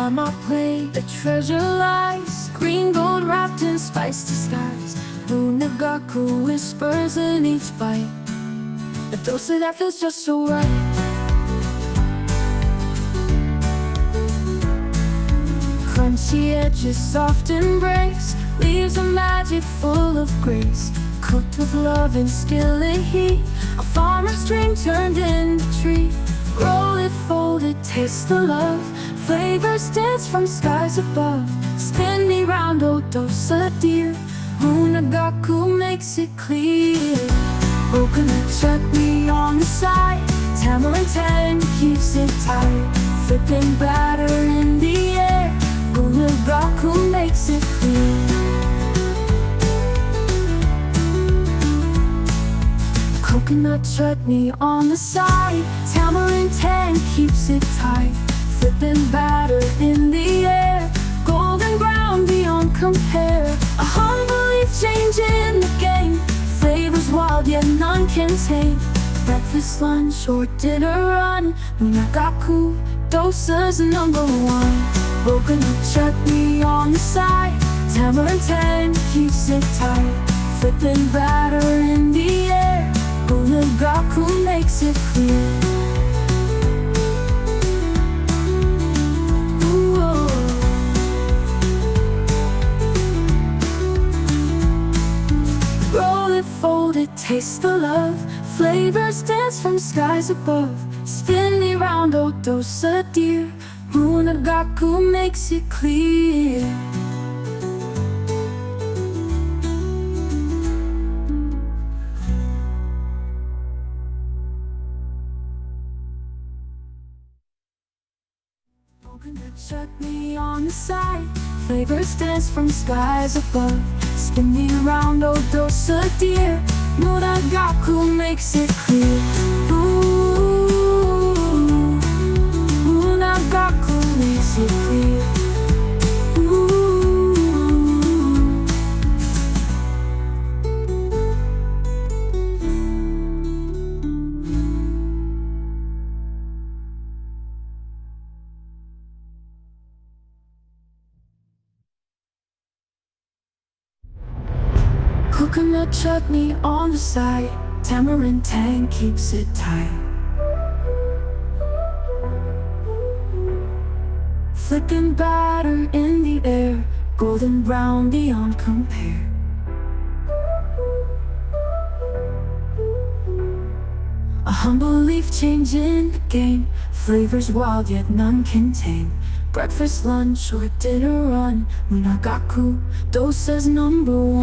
On my plate, the treasure lies, green gold wrapped in spice disguise. Munagaku whispers in each bite, a dosa that feels just so right. Crunchy edges, soft embrace, leaves a magic full of grace. Cooked with love and skill and heat, a farmer's dream turned into tree. Roll it, fold it, taste the love, flavors dance from skies above. Spin me round, oh dosa dear, Munagaku makes it clear. Coconut chutney on the side, tamarind tang keeps it tight. Flipping batter in the air, Munagaku makes it clear. Coconut chutney on the side, tamarind tang keeps it tight. Flipping batter in the air, golden brown beyond compare. A humble leaf change in the game, flavors wild yet none can tame. Breakfast, lunch, or dinner run, Munagaku, dosa's #1. Coconut chutney on the side, tamarind tang keeps it tight. Flipping batter in the air, Munagaku makes it clear. Ooh. Roll it, fold it, taste the love, flavors dance from skies above. Spin me round, oh dosa dear, Munagaku makes it clear. Coconut chutney on the side, flavors dance from skies above. Spin me around, oh dosa dear, Munagaku makes it clear. Ooh, Munagaku makes it clear. Coconut chutney on the side, tamarind tang keeps it tight. Flipping batter in the air, golden brown beyond compare. A humble leaf change in the game, flavors wild yet none can tame. Breakfast, lunch, or dinner run, Munagaku, dosa's #1.